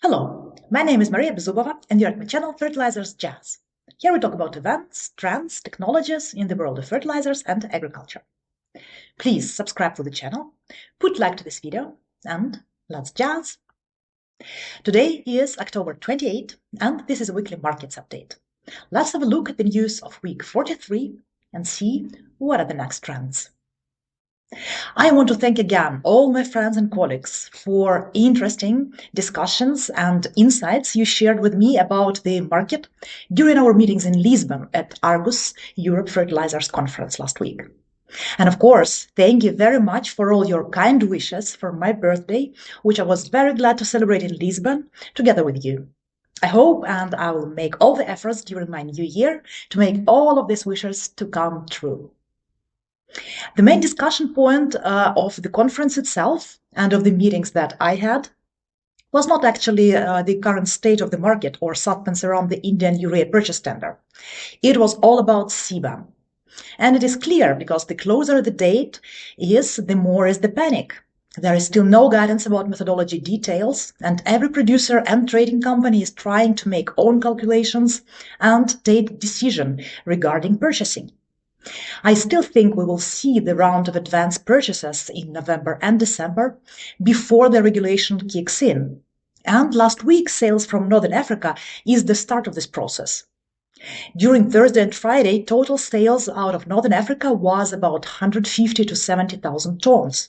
Hello, my name is Maria Bezubova and you're at my channel Fertilizers Jazz. Here we talk about events, trends, technologies in the world of fertilizers and agriculture. Please subscribe to the channel, put like to this video, and let's jazz! Today is October 28 and this is a weekly markets update. Let's have a look at the news of week 43 and see what are the next trends. I want to thank again all my friends and colleagues for interesting discussions and insights you shared with me about the market during our meetings in Lisbon at Argus Europe Fertilizers Conference last week. And of course, thank you very much for all your kind wishes for my birthday, which I was very glad to celebrate in Lisbon together with you. I hope and I will make all the efforts during my new year to make all of these wishes to come true. The main discussion point of the conference itself and of the meetings that I had was not actually the current state of the market or suspense around the Indian urea purchase tender. It was all about CBAM. And it is clear because the closer the date is, the more is the panic. There is still no guidance about methodology details, and every producer and trading company is trying to make own calculations and take decision regarding purchasing. I still think we will see the round of advanced purchases in November and December before the regulation kicks in. And last week, sales from Northern Africa is the start of this process. During Thursday and Friday, total sales out of Northern Africa was about 150 to 70,000 tons.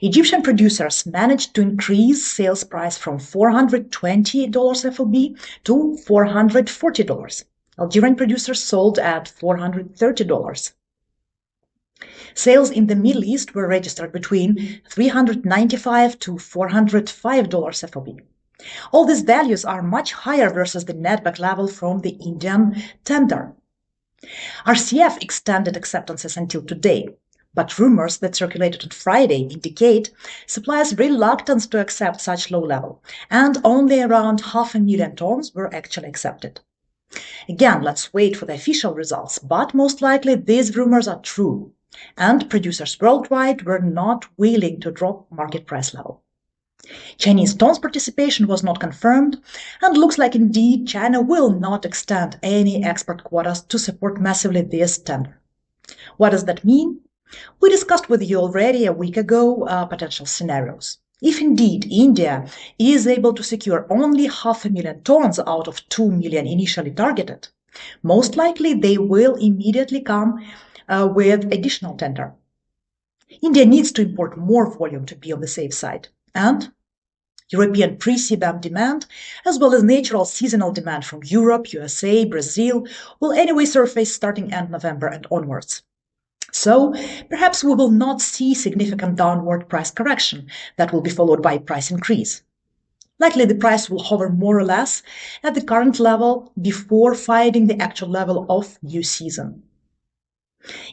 Egyptian producers managed to increase sales price from $420 FOB to $440. Algerian producers sold at $430. Sales in the Middle East were registered between $395 to $405 FOB. All these values are much higher versus the netback level from the Indian tender. RCF extended acceptances until today, but rumors that circulated on Friday indicate suppliers' reluctance to accept such low level, and only around 500,000 tons were actually accepted. Again, let's wait for the official results, but most likely these rumors are true, and producers worldwide were not willing to drop market price level. Chinese tons participation was not confirmed, and looks like indeed China will not extend any export quotas to support massively this tender. What does that mean? We discussed with you already a week ago potential scenarios. If indeed India is able to secure only 500,000 tons out of 2 million initially targeted, most likely they will immediately come with additional tender. India needs to import more volume to be on the safe side, and European pre-CBAM demand, as well as natural seasonal demand from Europe, USA, Brazil, will anyway surface starting end November and onwards. So perhaps we will not see significant downward price correction that will be followed by price increase. Likely the price will hover more or less at the current level before finding the actual level of new season.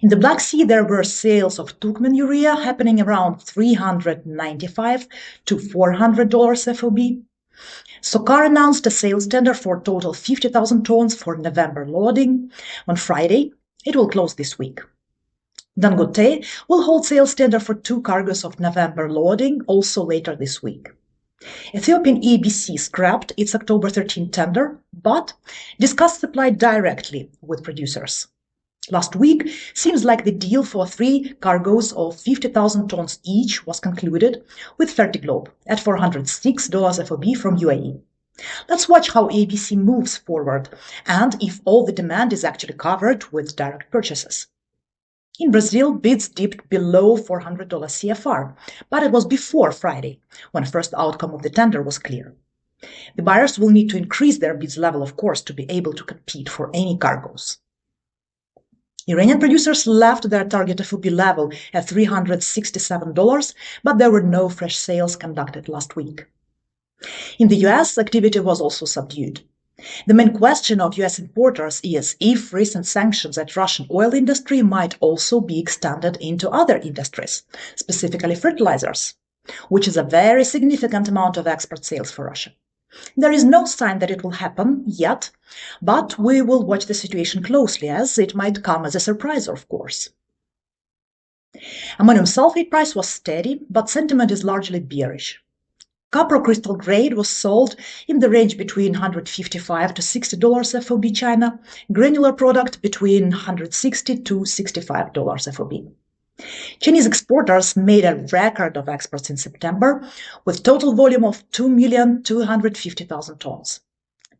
In the Black Sea, there were sales of Turkmen urea happening around $395 to $400 FOB. Sokar announced a sales tender for total 50,000 tons for November loading. On Friday, it will close this week. Dangote will hold sales tender for 2 cargoes of November loading also later this week. Ethiopian EBC scrapped its October 13 tender, but discussed supply directly with producers. Last week, seems like the deal for 3 cargoes of 50,000 tons each was concluded with Fertiglobe at $406 FOB from UAE. Let's watch how ABC moves forward and if all the demand is actually covered with direct purchases. In Brazil, bids dipped below $400 CFR, but it was before Friday, when first outcome of the tender was clear. The buyers will need to increase their bids level, of course, to be able to compete for any cargoes. Iranian producers left their target FOB level at $367, but there were no fresh sales conducted last week. In the US, activity was also subdued. The main question of US importers is if recent sanctions at Russian oil industry might also be extended into other industries, specifically fertilizers, which is a very significant amount of export sales for Russia. There is no sign that it will happen yet, but we will watch the situation closely as it might come as a surprise, of course. Ammonium sulfate price was steady, but sentiment is largely bearish. Copper crystal grade was sold in the range between $155 to $60 FOB China, granular product between $160 to $65 FOB. Chinese exporters made a record of exports in September, with total volume of 2,250,000 tons.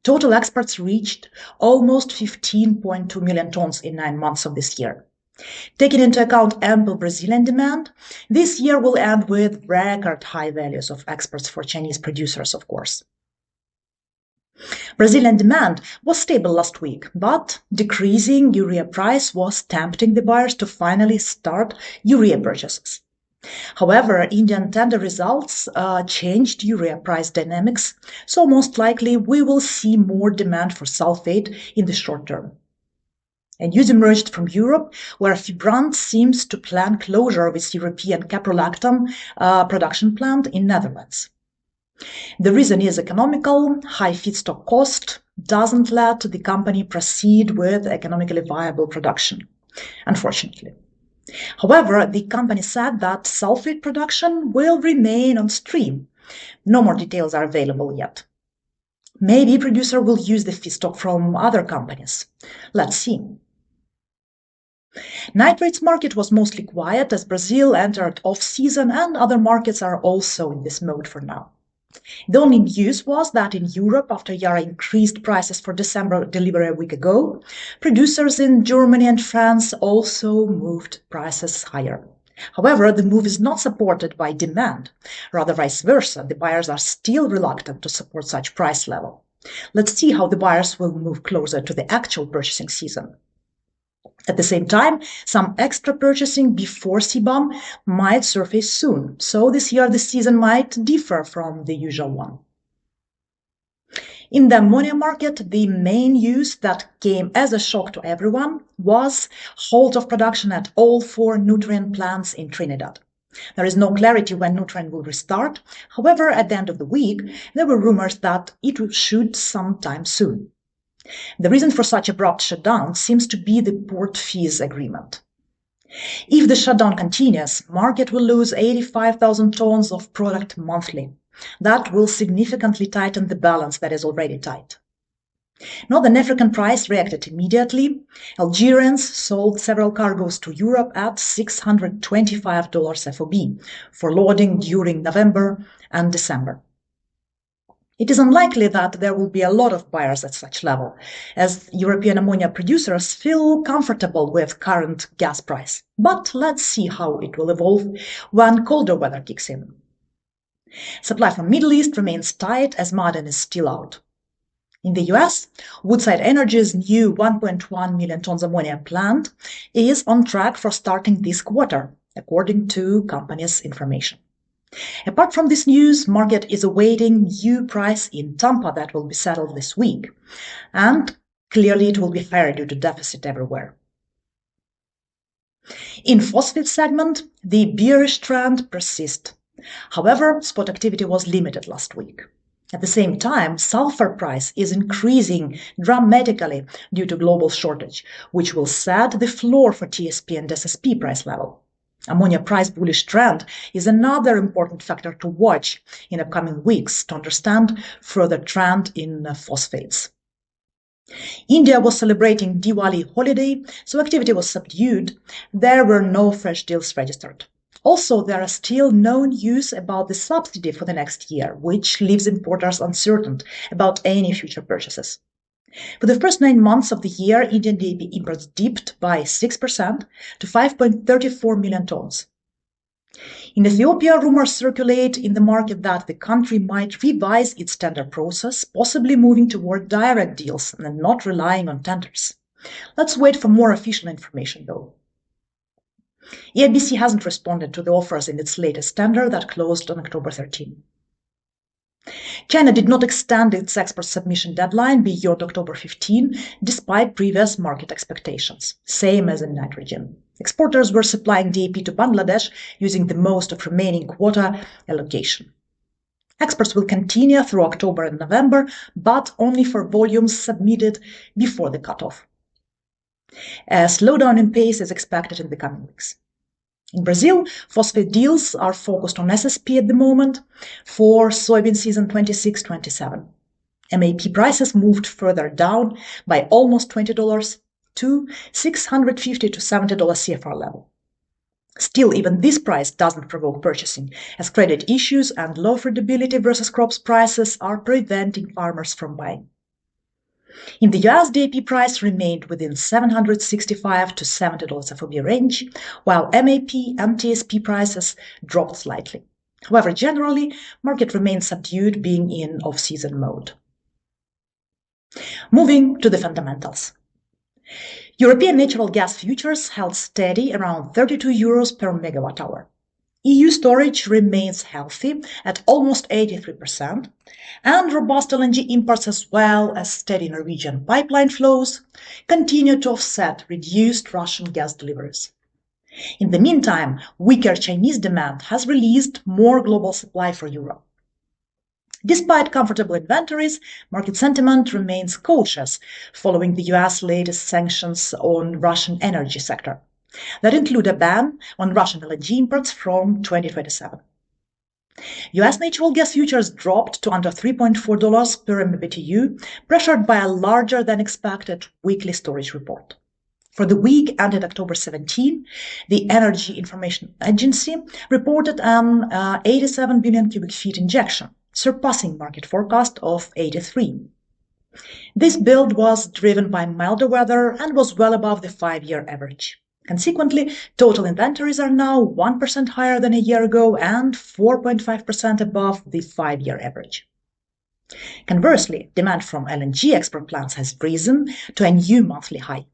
Total exports reached almost 15.2 million tons in 9 months of this year. Taking into account ample Brazilian demand, this year will end with record high values of exports for Chinese producers, of course. Brazilian demand was stable last week, but decreasing urea price was tempting the buyers to finally start urea purchases. However, Indian tender results changed urea price dynamics, so most likely we will see more demand for sulfate in the short term. And news emerged from Europe, where Fibrant seems to plan closure of its European caprolactam production plant in Netherlands. The reason is economical. High feedstock cost doesn't let the company proceed with economically viable production, unfortunately. However, the company said that sulfate production will remain on stream. No more details are available yet. Maybe producer will use the feedstock from other companies. Let's see. Nitrates market was mostly quiet as Brazil entered off-season and other markets are also in this mode for now. The only news was that in Europe, after Yara increased prices for December delivery a week ago, producers in Germany and France also moved prices higher. However, the move is not supported by demand. Rather vice versa, the buyers are still reluctant to support such price level. Let's see how the buyers will move closer to the actual purchasing season. At the same time, some extra purchasing before CBAM might surface soon, so this year the season might differ from the usual one. In the ammonia market, the main news that came as a shock to everyone was halt of production at all 4 Nutrien plants in Trinidad. There is no clarity when Nutrien will restart. However, at the end of the week, there were rumors that it should sometime soon. The reason for such abrupt shutdown seems to be the port fees agreement. If the shutdown continues, market will lose 85,000 tons of product monthly. That will significantly tighten the balance that is already tight. Northern African price reacted immediately. Algerians sold several cargoes to Europe at $625 FOB for loading during November and December. It is unlikely that there will be a lot of buyers at such level, as European ammonia producers feel comfortable with current gas price. But let's see how it will evolve when colder weather kicks in. Supply from Middle East remains tight as Ma'aden is still out. In the US, Woodside Energy's new 1.1 million tons ammonia plant is on track for starting this quarter, according to company's information. Apart from this news, market is awaiting new price in Tampa that will be settled this week. And clearly it will be higher due to deficit everywhere. In phosphate segment, the bearish trend persists. However, spot activity was limited last week. At the same time, sulfur price is increasing dramatically due to global shortage, which will set the floor for TSP and SSP price level. Ammonia price bullish trend is another important factor to watch in upcoming weeks to understand further trend in phosphates. India was celebrating Diwali holiday, so activity was subdued. There were no fresh deals registered. Also, there are still no news about the subsidy for the next year, which leaves importers uncertain about any future purchases. For the first 9 months of the year, Indian DAP imports dipped by 6% to 5.34 million tons. In Ethiopia, rumors circulate in the market that the country might revise its tender process, possibly moving toward direct deals and not relying on tenders. Let's wait for more official information, though. EIBC hasn't responded to the offers in its latest tender that closed on October 13. China did not extend its export submission deadline beyond October 15, despite previous market expectations, same as in nitrogen. Exporters were supplying DAP to Bangladesh using the most of remaining quota allocation. Exports will continue through October and November, but only for volumes submitted before the cutoff. A slowdown in pace is expected in the coming weeks. In Brazil, phosphate deals are focused on SSP at the moment for soybean season 26-27. MAP prices moved further down by almost $20 to $650 to $70 CFR level. Still, even this price doesn't provoke purchasing, as credit issues and low affordability versus crops prices are preventing farmers from buying. In the US, the AP price remained within $765 to $70 FOB range, while MAP and TSP prices dropped slightly. However, generally, market remains subdued, being in off-season mode. Moving to the fundamentals. European natural gas futures held steady around 32 euros per megawatt hour. EU storage remains healthy at almost 83%, and robust LNG imports as well as steady Norwegian pipeline flows continue to offset reduced Russian gas deliveries. In the meantime, weaker Chinese demand has released more global supply for Europe. Despite comfortable inventories, market sentiment remains cautious following the US latest sanctions on Russian energy sector that include a ban on Russian LNG imports from 2027. US natural gas futures dropped to under $3.4 per MMBTU, pressured by a larger than expected weekly storage report. For the week ended October 17, the Energy Information Agency reported an 87 billion cubic feet injection, surpassing market forecast of 83. This build was driven by milder weather and was well above the 5-year average. Consequently, total inventories are now 1% higher than a year ago and 4.5% above the 5-year average. Conversely, demand from LNG export plants has risen to a new monthly high.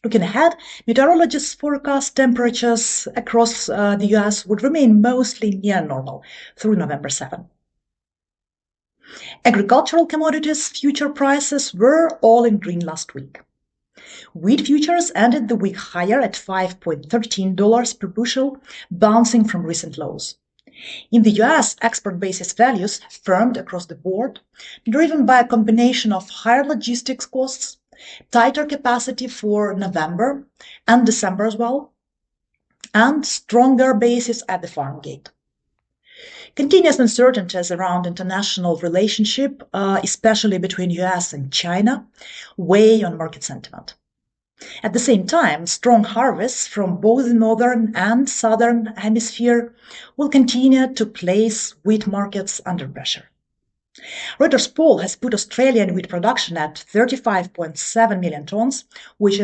Looking ahead, meteorologists forecast temperatures across the US would remain mostly near normal through November 7. Agricultural commodities future prices were all in green last week. Wheat futures ended the week higher at $5.13 per bushel, bouncing from recent lows. In the US, export basis values firmed across the board, driven by a combination of higher logistics costs, tighter capacity for November and December as well, and stronger basis at the farm gate. Continuous uncertainties around international relationship, especially between US and China, weigh on market sentiment. At the same time, strong harvests from both the northern and southern hemisphere will continue to place wheat markets under pressure. Reuters poll has put Australian wheat production at 35.7 million tons, which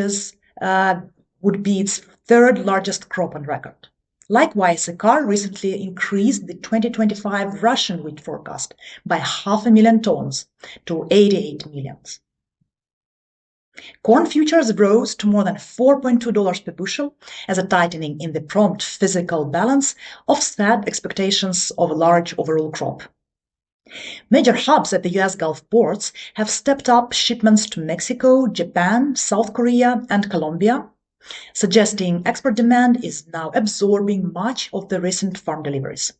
would be its third largest crop on record. Likewise, CAR recently increased the 2025 Russian wheat forecast by 500,000 tons to 88 million. Corn futures rose to more than $4.2 per bushel as a tightening in the prompt physical balance offset expectations of a large overall crop. Major hubs at the US Gulf ports have stepped up shipments to Mexico, Japan, South Korea, and Colombia, suggesting export demand is now absorbing much of the recent farm deliveries.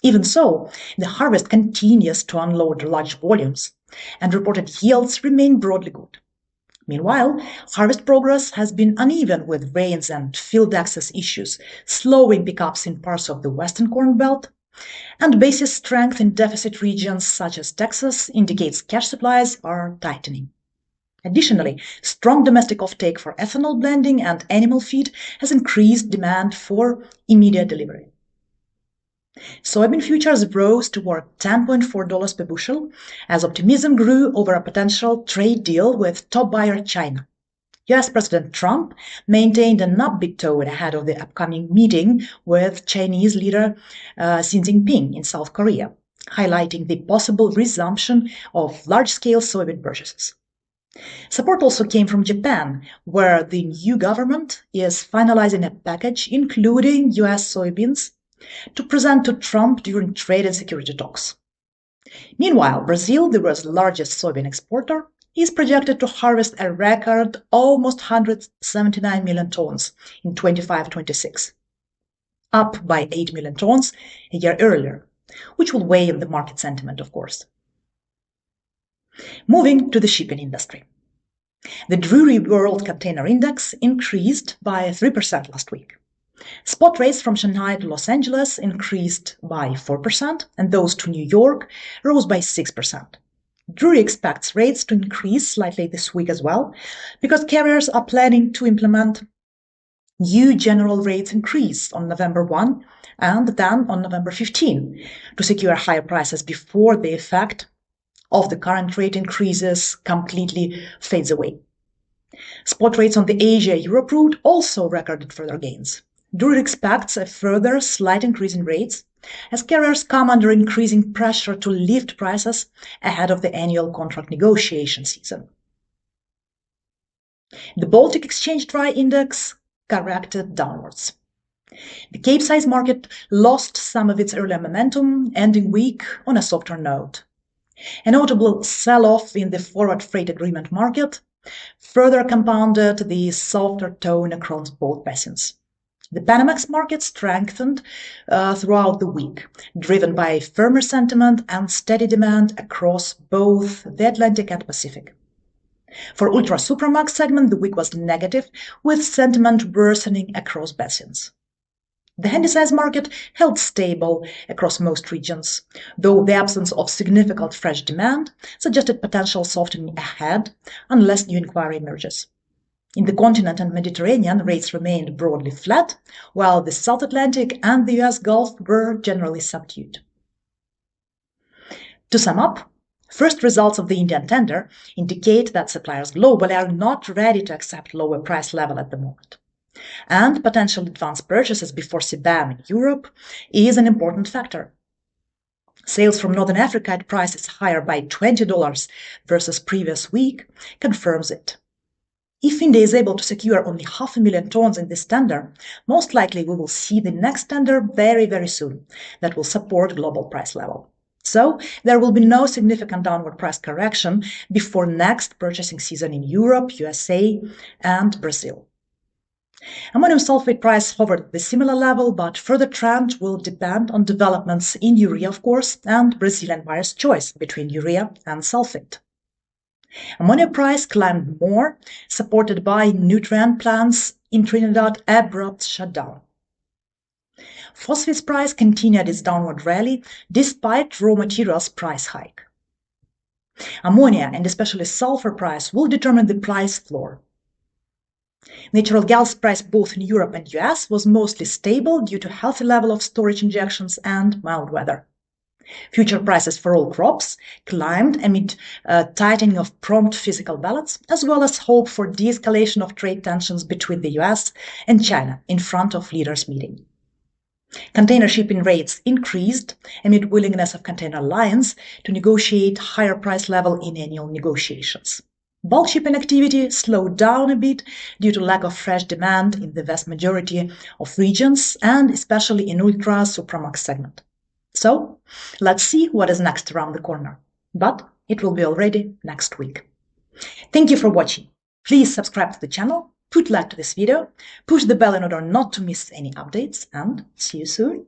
Even so, the harvest continues to unload large volumes, and reported yields remain broadly good. Meanwhile, harvest progress has been uneven with rains and field access issues, slowing pickups in parts of the Western Corn Belt, and basis strength in deficit regions such as Texas indicates cash supplies are tightening. Additionally, strong domestic offtake for ethanol blending and animal feed has increased demand for immediate delivery. Soybean futures rose toward $10.4 per bushel as optimism grew over a potential trade deal with top buyer China. US President Trump maintained an upbeat tone ahead of the upcoming meeting with Chinese leader Xi Jinping in South Korea, highlighting the possible resumption of large-scale soybean purchases. Support also came from Japan, where the new government is finalizing a package including US soybeans to present to Trump during trade and security talks. Meanwhile, Brazil, the world's largest soybean exporter, is projected to harvest a record almost 179 million tons in 25-26, up by 8 million tons a year earlier, which will weigh on the market sentiment, of course. Moving to the shipping industry. The Drewry World Container Index increased by 3% last week. Spot rates from Shanghai to Los Angeles increased by 4%, and those to New York rose by 6%. Drewry expects rates to increase slightly this week as well, because carriers are planning to implement new general rates increase on November 1 and then on November 15 to secure higher prices before the effect of the current rate increases completely fades away. Spot rates on the Asia-Europe route also recorded further gains. Drewry expects a further slight increase in rates as carriers come under increasing pressure to lift prices ahead of the annual contract negotiation season. The Baltic Exchange Dry Index corrected downwards. The Capesize market lost some of its earlier momentum, ending week on a softer note. A notable sell-off in the forward freight agreement market further compounded the softer tone across both basins. The Panamax market strengthened throughout the week, driven by firmer sentiment and steady demand across both the Atlantic and Pacific. For Ultra-Supramax segment, the week was negative, with sentiment worsening across basins. The Handysize market held stable across most regions, though the absence of significant fresh demand suggested potential softening ahead unless new inquiry emerges. In the continent and Mediterranean, rates remained broadly flat, while the South Atlantic and the US Gulf were generally subdued. To sum up, first results of the Indian tender indicate that suppliers globally are not ready to accept lower price level at the moment. And potential advance purchases before CBAM in Europe is an important factor. Sales from Northern Africa at prices higher by $20 versus previous week confirms it. If India is able to secure only 500,000 tons in this tender, most likely we will see the next tender very, very soon that will support global price level. So there will be no significant downward price correction before next purchasing season in Europe, USA, and Brazil. Ammonium sulfate price hovered at the similar level, but further trend will depend on developments in urea, of course, and Brazilian buyers' choice between urea and sulfate. Ammonia price climbed more, supported by nutrient plants in Trinidad abrupt shutdown. Phosphates price continued its downward rally despite raw materials price hike. Ammonia and especially sulfur price will determine the price floor. Natural gas price both in Europe and US was mostly stable due to healthy level of storage injections and mild weather. Future prices for all crops climbed amid tightening of prompt physical balance, as well as hope for de-escalation of trade tensions between the US and China in front of leaders' meeting. Container shipping rates increased amid willingness of container lines to negotiate higher price level in annual negotiations. Bulk shipping activity slowed down a bit due to lack of fresh demand in the vast majority of regions and especially in Ultra-Supramax segment. So, let's see what is next around the corner. But it will be already next week. Thank you for watching. Please subscribe to the channel, put like to this video, push the bell in order not to miss any updates, and see you soon.